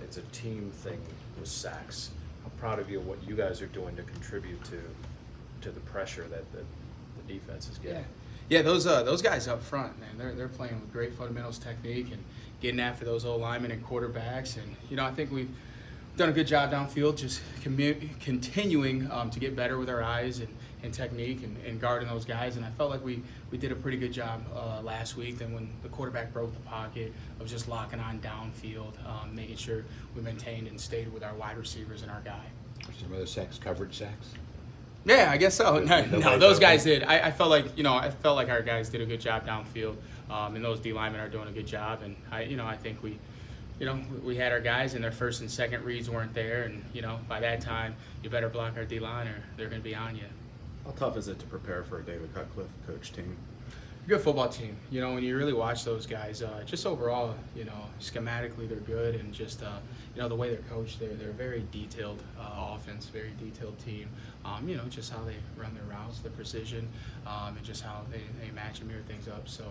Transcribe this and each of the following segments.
it's a team thing with sacks. I'm proud of you what you guys are doing to contribute to the pressure that the defense is getting. Yeah, those guys up front, man, they're playing with great fundamentals, technique, and getting after those old linemen and quarterbacks. And I think we've done a good job downfield, just continuing to get better with our eyes and technique and guarding those guys. And I felt like we did a pretty good job last week. Then when the quarterback broke the pocket, of just locking on downfield, making sure we maintained and stayed with our wide receivers and our guy. Some other sacks, coverage sacks? Yeah, I guess so. No, those guys did. I felt like our guys did a good job downfield, and those D linemen are doing a good job. And I think we had our guys, and their first and second reads weren't there. And by that time, you better block our D line, or they're going to be on you. How tough is it to prepare for a David Cutcliffe coach team? Good football team. When you really watch those guys, just overall, schematically they're good, and just the way they're coached, they're a very detailed offense, very detailed team. Just how they run their routes, the precision, and just how they match and mirror things up. So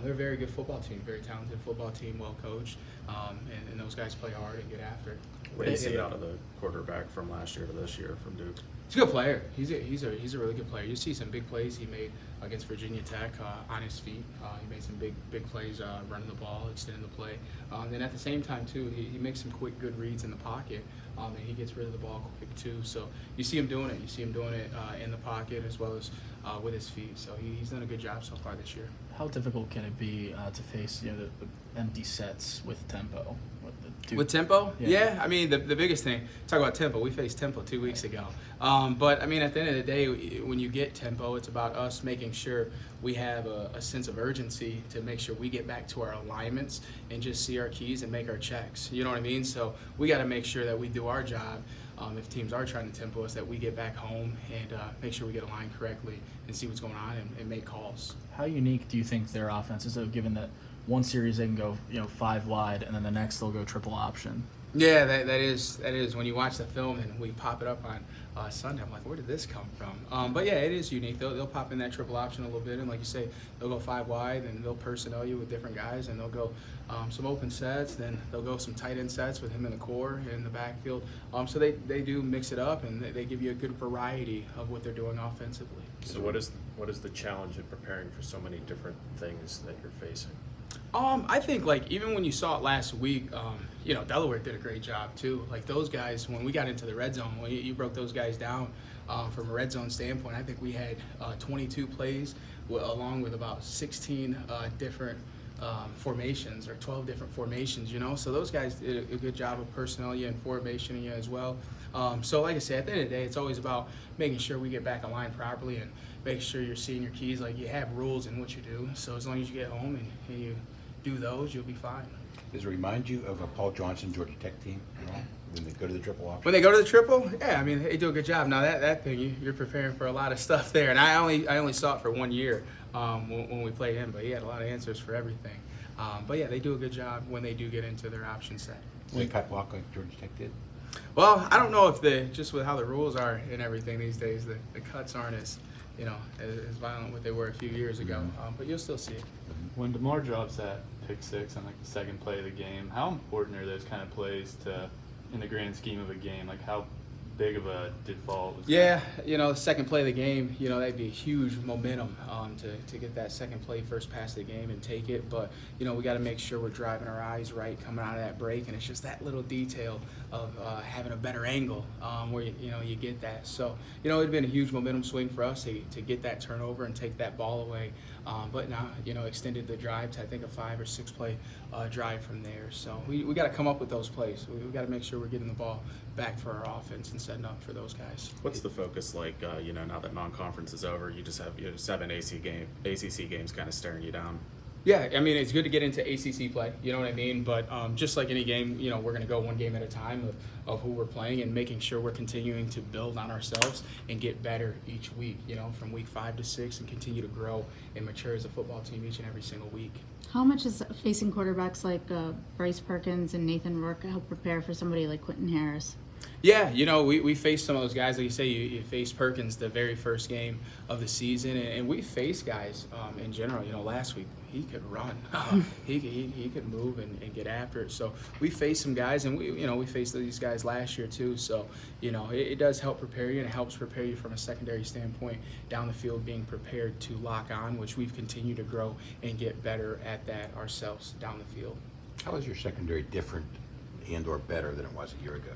they're a very good football team, very talented football team, well coached, and those guys play hard and get after it. What do you see out of the quarterback from last year to this year from Duke? He's a good player. He's a really good player. You see some big plays he made against Virginia Tech on his feet. He made some big plays running the ball, extending the play. And at the same time too, he makes some quick, good reads in the pocket, and he gets rid of the ball quick too. So you see him doing it. You see him doing it in the pocket as well as with his feet. So he's done a good job so far this year. How difficult can it be to face the empty sets with tempo? With tempo? Yeah. I mean, the biggest thing, talk about tempo, we faced tempo 2 weeks ago. But, I mean, at the end of the day, when you get tempo, it's about us making sure we have a sense of urgency to make sure we get back to our alignments and just see our keys and make our checks. You know what I mean? So we got to make sure that we do our job. If teams are trying to tempo us, that we get back home and make sure we get aligned correctly and see what's going on and make calls. How unique do you think their offense is, though, given that one series they can go 5 wide and then the next they'll go triple option? Yeah, that is when you watch the film and we pop it up on Sunday. I'm like, where did this come from? But yeah, it is unique. They'll pop in that triple option a little bit, and like you say, they'll go 5 wide, and they'll personnel you with different guys, and they'll go some open sets, then they'll go some tight end sets with him in the core in the backfield. So they do mix it up, and they give you a good variety of what they're doing offensively. So what is the challenge in preparing for so many different things that you're facing? I think, even when you saw it last week, Delaware did a great job too. Like, those guys, when we got into the red zone, when you broke those guys down from a red zone standpoint, I think we had 22 plays along with about 16 different formations, or 12 different formations, So those guys did a good job of personnel you and formation you as well. So like I said, at the end of the day, it's always about making sure we get back aligned properly and making sure you're seeing your keys. Like, you have rules in what you do. So as long as you get home and you do those, you'll be fine. Does it remind you of a Paul Johnson Georgia Tech team when they go to the triple option? When they go to the triple, yeah, I mean, they do a good job. Now that thing, you're preparing for a lot of stuff there, and I only saw it for 1 year when we played him, but he had a lot of answers for everything. But yeah, they do a good job when they do get into their option set. They cut block like Georgia Tech did? Well, I don't know if just with how the rules are and everything these days, the cuts aren't as as violent what they were a few years ago. But you'll still see it. When DeMar drops that pick six on the second play of the game, how important are those kind of plays in the grand scheme of a game? Like, how big of a default was that? The second play of the game, that'd be a huge momentum to get that second play, first pass of the game and take it. But, we got to make sure we're driving our eyes right coming out of that break, and it's just that little detail of having a better angle where, you get that. So, it'd been a huge momentum swing for us to get that turnover and take that ball away. But now, extended the drive to, I think, a 5 or 6 play drive from there. So we got to come up with those plays. We got to make sure we're getting the ball back for our offense and setting up for those guys. What's the focus like, now that non-conference is over, you just have 7 ACC games kind of staring you down? Yeah, I mean, it's good to get into ACC play, you know what I mean? But just like any game, we're going to go one game at a time of who we're playing and making sure we're continuing to build on ourselves and get better each week, from week 5 to 6, and continue to grow and mature as a football team each and every single week. How much is facing quarterbacks like Bryce Perkins and Nathan Rourke help prepare for somebody like Quentin Harris? Yeah, we faced some of those guys. Like you say, you faced Perkins the very first game of the season, and we faced guys in general. Last week he could run, he could move and get after it. So we faced some guys, and we faced these guys last year too. So it does help prepare you, and it helps prepare you from a secondary standpoint down the field, being prepared to lock on, which we've continued to grow and get better at that ourselves down the field. How is your secondary different and/or better than it was a year ago?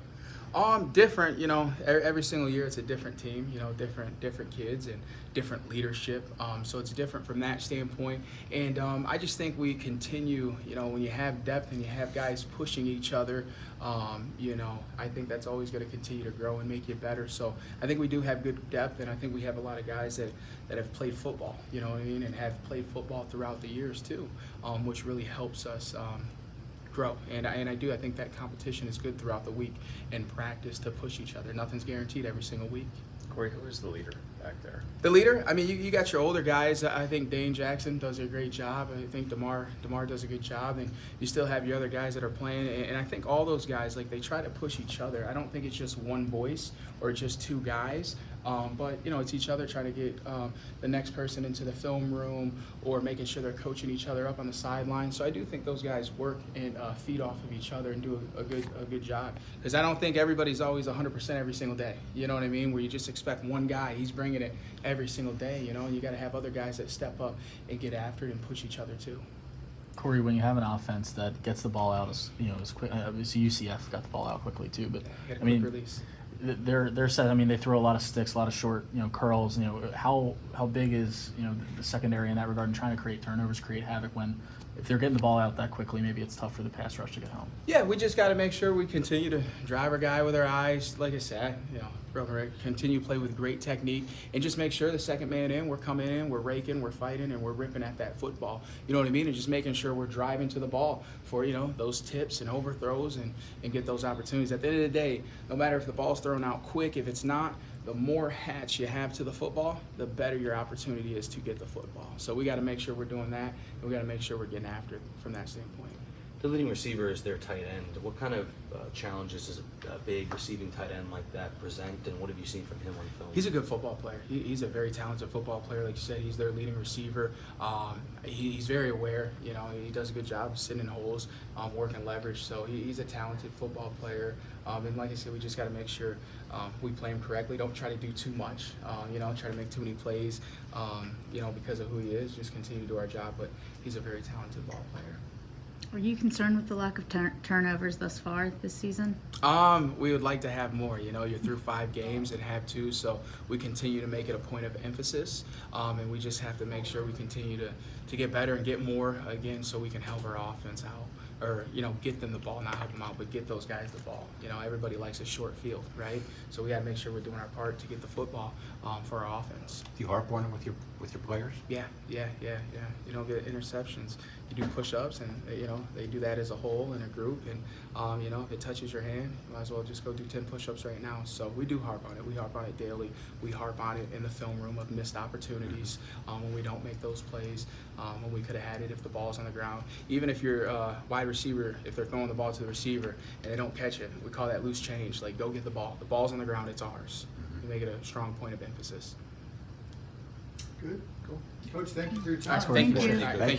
Different, every single year it's a different team, different kids and different leadership. So it's different from that standpoint. And I just think we continue, when you have depth and you have guys pushing each other, I think that's always going to continue to grow and make you better. So I think we do have good depth, and I think we have a lot of guys that have played football, and have played football throughout the years too, which really helps us grow. And I think that competition is good throughout the week and practice to push each other. Nothing's guaranteed every single week. Corey, who is the leader back there? The leader, you got your older guys. I think Dane Jackson does a great job. I think DeMar does a good job. And you still have your other guys that are playing. And I think all those guys, they try to push each other. I don't think it's just one voice or just two guys. But it's each other trying to get the next person into the film room or making sure they're coaching each other up on the sideline. So I do think those guys work and feed off of each other and do a good job. Because I don't think everybody's always 100% every single day. You know what I mean? Where you just expect one guy, he's bringing it every single day. And you got to have other guys that step up and get after it and push each other too. Corey, when you have an offense that gets the ball out as quick, obviously UCF got the ball out quickly too, but Get a quick release. They're set. They throw a lot of sticks, a lot of short, curls. How big is the secondary in that regard, and trying to create turnovers, create havoc when if they're getting the ball out that quickly, maybe it's tough for the pass rush to get home. Yeah, we just got to make sure we continue to drive our guy with our eyes. Like I said, continue to play with great technique and just make sure the second man in, we're coming in, we're raking, we're fighting, and we're ripping at that football. You know what I mean? And just making sure we're driving to the ball for, those tips and overthrows and get those opportunities. At the end of the day, no matter if the ball's thrown out quick, if it's not, the more hats you have to the football, the better your opportunity is to get the football. So we got to make sure we're doing that, and we got to make sure we're getting after it from that standpoint. The leading receiver is their tight end. What kind of challenges does a big receiving tight end like that present, and what have you seen from him on film? He's a good football player. He's a very talented football player. Like you said, he's their leading receiver. He's very aware. He does a good job of sitting in holes, working leverage. So he's a talented football player. And like I said, we just got to make sure we play him correctly. Don't try to do too much. Try to make too many plays. Because of who he is, just continue to do our job. But he's a very talented ball player. Are you concerned with the lack of turnovers thus far this season? We would like to have more. You're through 5 games and have 2, so we continue to make it a point of emphasis, and we just have to make sure we continue to get better and get more again, so we can help our offense out, or get them the ball, not help them out, but get those guys the ball. Everybody likes a short field, right? So we got to make sure we're doing our part to get the football for our offense. Do you harp on it with your players? Yeah. You don't get interceptions. You do push-ups, and they do that as a whole in a group. And if it touches your hand, you might as well just go do 10 push-ups right now. So we do harp on it. We harp on it daily. We harp on it in the film room of missed opportunities when we don't make those plays. When we could have had it if the ball's on the ground. Even if you're wide receiver, if they're throwing the ball to the receiver and they don't catch it, we call that loose change. Go get the ball. The ball's on the ground. It's ours. We make it a strong point of emphasis. Good, cool. Coach, thank you for your time. Thank you. Thank you. All right, thank you.